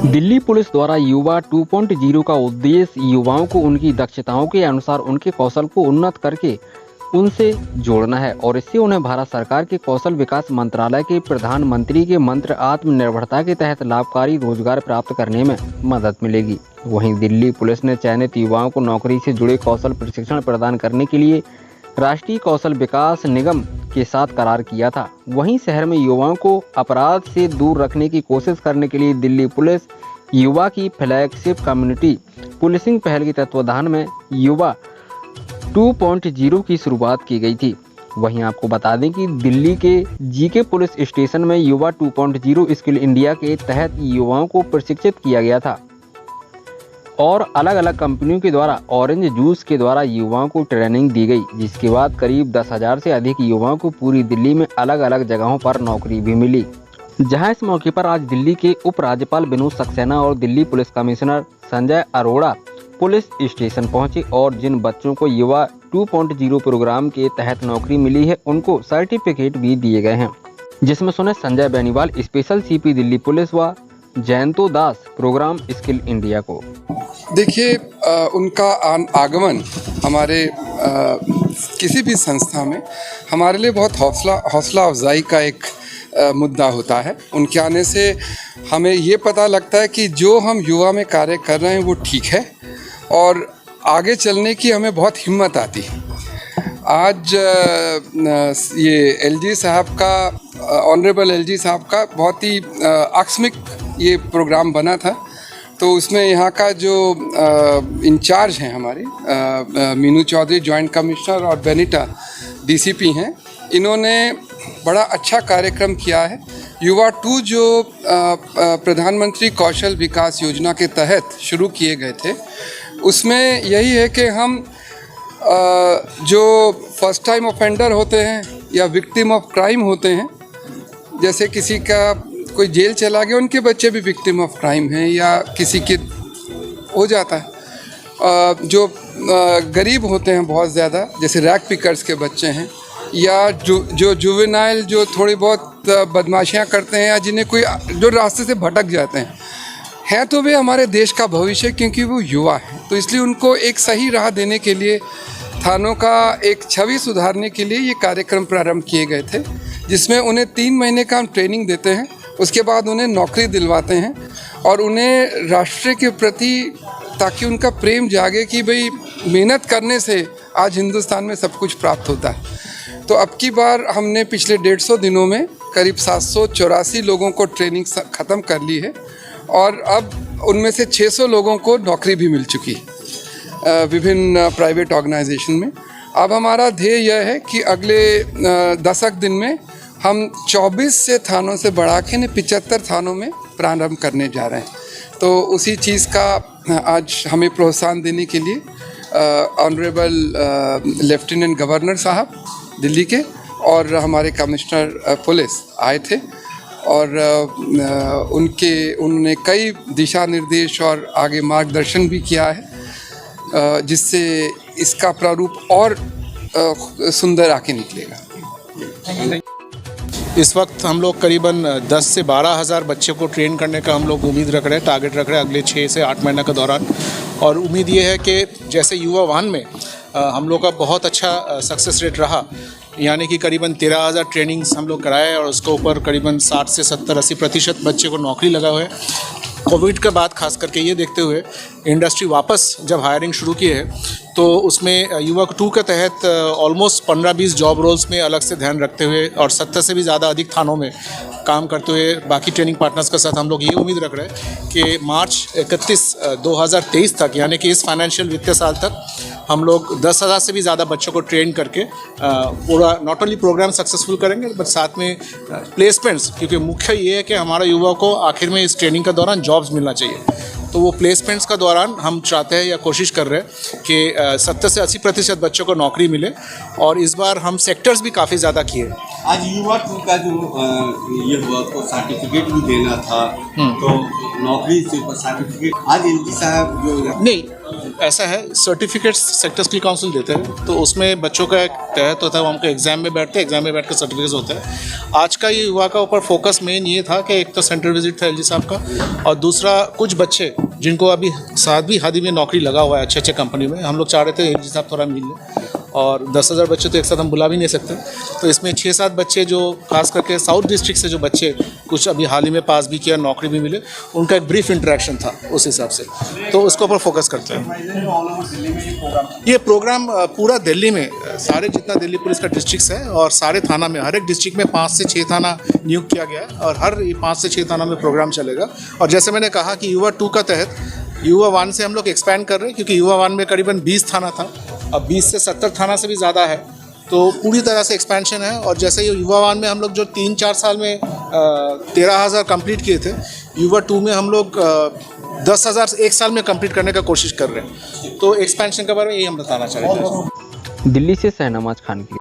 Delhi police द्वारा युवा 2.0 का उद्देश्य युवाओं को उनकी दक्षताओं के अनुसार उनके कौशल को उन्नत करके उनसे जोड़ना है और इससे उन्हें भारत सरकार के कौशल विकास मंत्रालय के प्रधानमंत्री के मंत्र आत्मनिर्भरता के तहत लाभकारी रोजगार प्राप्त करने में मदद मिलेगी। वहीं दिल्ली पुलिस ने चयनित युवाओं को नौकरी से जुड़े कौशल प्रशिक्षण प्रदान करने के लिए राष्ट्रीय कौशल विकास निगम के साथ करार किया था। वहीं शहर में युवाओं को अपराध से दूर रखने की कोशिश करने के लिए दिल्ली पुलिस युवा की फ्लैगशिप कम्युनिटी पुलिसिंग पहल के तत्वाधान में युवा 2.0 की शुरुआत की गई थी। वहीं आपको बता दें कि दिल्ली के जीके पुलिस स्टेशन में युवा 2.0 स्किल इंडिया के तहत युवाओं को प्रशिक्षित किया गया था और अलग अलग कंपनियों के द्वारा ऑरेंज जूस के द्वारा युवाओं को ट्रेनिंग दी गई, जिसके बाद करीब 10,000 से अधिक युवाओं को पूरी दिल्ली में अलग अलग जगहों पर नौकरी भी मिली। जहां इस मौके पर आज दिल्ली के उपराज्यपाल विनोद सक्सेना और Delhi police commissioner Sanjay Arora police station पहुंचे और जिन बच्चों को युवा 2.0 प्रोग्राम के तहत नौकरी मिली है उनको सर्टिफिकेट भी दिए गए हैं, जिसमें सुने Sanjay Beniwal special CP Delhi police व जयंतो दास प्रोग्राम स्किल इंडिया को। देखिए, उनका आगमन हमारे किसी भी संस्था में हमारे लिए बहुत हौसला अफजाई का एक मुद्दा होता है। उनके आने से हमें ये पता लगता है कि जो हम युवा में कार्य कर रहे हैं वो ठीक है और आगे चलने की हमें बहुत हिम्मत आती है। आज ये एलजी साहब का ऑनरेबल एलजी साहब का बहुत ही आकस्मिक ये प्रोग्राम बना था, तो उसमें यहाँ का जो इंचार्ज हैं हमारे मीनू चौधरी जॉइंट कमिश्नर और बेनिटा डीसीपी हैं, इन्होंने बड़ा अच्छा कार्यक्रम किया है। युवा 2 जो प्रधानमंत्री कौशल विकास योजना के तहत शुरू किए गए थे, उसमें यही है कि हम जो फर्स्ट टाइम ऑफेंडर होते हैं या विक्टिम ऑफ क्राइम होते हैं, जैसे किसी का कोई जेल चला गया, उनके बच्चे भी विक्टिम ऑफ क्राइम हैं या किसी के हो जाता है, जो गरीब होते हैं बहुत ज़्यादा, जैसे रैग पिकर्स के बच्चे हैं या जो जुवेनाइल जो थोड़ी बहुत बदमाशियां करते हैं या जिन्हें कोई जो रास्ते से भटक जाते हैं तो वे हमारे देश का भविष्य, क्योंकि वो युवा हैं। तो इसलिए उनको एक सही राह देने के लिए, थानों का एक छवि सुधारने के लिए ये कार्यक्रम प्रारंभ किए गए थे, जिसमें उन्हें 3 महीने का हम ट्रेनिंग देते हैं, उसके बाद उन्हें नौकरी दिलवाते हैं और उन्हें राष्ट्र के प्रति, ताकि उनका प्रेम जागे कि भाई मेहनत करने से आज हिंदुस्तान में सब कुछ प्राप्त होता है। तो अब की बार हमने पिछले 150 दिनों में करीब 784 लोगों को ट्रेनिंग ख़त्म कर ली है और अब उनमें से 600 लोगों को नौकरी भी मिल चुकी है विभिन्न प्राइवेट ऑर्गेनाइजेशन में। अब हमारा ध्येय यह है कि अगले 10 दिन में हम 24 से थानों से बढ़ा के 75 थानों में प्रारंभ करने जा रहे हैं। तो उसी चीज़ का आज हमें प्रोत्साहन देने के लिए ऑनरेबल लेफ्टिनेंट गवर्नर साहब दिल्ली के और हमारे कमिश्नर पुलिस आए थे और उन्होंने कई दिशा निर्देश और आगे मार्गदर्शन भी किया है, जिससे इसका प्रारूप और सुंदर आके निकलेगा। इस वक्त हम लोग करीबन 10 से 12 हज़ार बच्चे को ट्रेन करने का हम लोग उम्मीद रख रहे हैं, टारगेट रख रहे हैं अगले 6 से 8 महीने के दौरान। और उम्मीद ये है कि जैसे युवा वाहन में हम लोग का बहुत अच्छा सक्सेस रेट रहा, यानी कि करीबन 13,000 ट्रेनिंग्स हम लोग कराए और उसके ऊपर करीबन 60 से 70-80% बच्चे को नौकरी लगा हुआ है। कोविड के बाद खास करके ये देखते हुए इंडस्ट्री वापस जब हायरिंग शुरू की है, तो उसमें युवा 2 के तहत ऑलमोस्ट 15-20 जॉब रोल्स में अलग से ध्यान रखते हुए और 70 से भी ज़्यादा अधिक थानों में काम करते हुए बाकी ट्रेनिंग पार्टनर्स के साथ हम लोग ये उम्मीद रख रहे हैं कि मार्च 31, 2023 तक, यानी कि इस फाइनेंशियल वित्तीय साल तक हम लोग 10,000 से भी ज़्यादा बच्चों को ट्रेन करके पूरा नॉट ओनली प्रोग्राम सक्सेसफुल करेंगे बट साथ में प्लेसमेंट्स, क्योंकि मुख्य ये है कि हमारा युवा को आखिर में इस ट्रेनिंग के दौरान जॉब्स मिलना चाहिए। तो वो प्लेसमेंट्स का दौरान हम चाहते हैं या कोशिश कर रहे हैं कि 70 से 80% बच्चों को नौकरी मिले और इस बार हम सेक्टर्स भी काफ़ी ज़्यादा किए। आज युवा 2 का जो ये हुआ तो सर्टिफिकेट भी देना था, तो नौकरी से सर्टिफिकेट आज एलजी साहब जो नहीं, ऐसा है, सर्टिफिकेट्स सेक्टर स्किल काउंसिल देते हैं, तो उसमें बच्चों का एक तहत होता है, वो हमको एग्जाम में बैठते हैं, एग्जाम में बैठ कर सर्टिफिकेट्स होते हैं। आज का ये युवा का ऊपर फोकस मेन ये था कि एक तो सेंटर विजिट था एलजी साहब का, और दूसरा कुछ बच्चे जिनको अभी सातवीं हादी में नौकरी लगा हुआ है अच्छे अच्छे कंपनी में, हम लोग चाह रहे थे एलजी साहब थोड़ा मिल लें, और 10,000 बच्चे तो एक साथ हम बुला भी नहीं सकते, तो इसमें 6-7 बच्चे जो खास करके साउथ डिस्ट्रिक्ट से जो बच्चे कुछ अभी हाल ही में पास भी किया, नौकरी भी मिले, उनका एक ब्रीफ इंटरेक्शन था उस हिसाब से, तो उसके ऊपर फोकस करते हैं। ये प्रोग्राम पूरा दिल्ली में, सारे जितना दिल्ली पुलिस का डिस्ट्रिक्ट है और सारे थाना में, हर एक डिस्ट्रिक्ट में 5 से 6 थाना नियुक्त किया गया है, और हर 5 से 6 थाना में प्रोग्राम चलेगा। और जैसे मैंने कहा कि युवा 2 का तहत युवा 1 से हम लोग एक्सपैंड कर रहे हैं, क्योंकि युवा 1 में करीबन 20 थाना था, अब 20 से 70 थाना से भी ज़्यादा है, तो पूरी तरह से एक्सपेंशन है। और जैसे ये युवा 1 में हम लोग जो 3-4 साल में 13,000 कंप्लीट किए थे, युवा 2 में हम लोग 10,000 एक साल में कंप्लीट करने का कोशिश कर रहे हैं, तो एक्सपेंशन के बारे में यही हम बताना चाह रहे थे। दिल्ली से शहनवाज खान की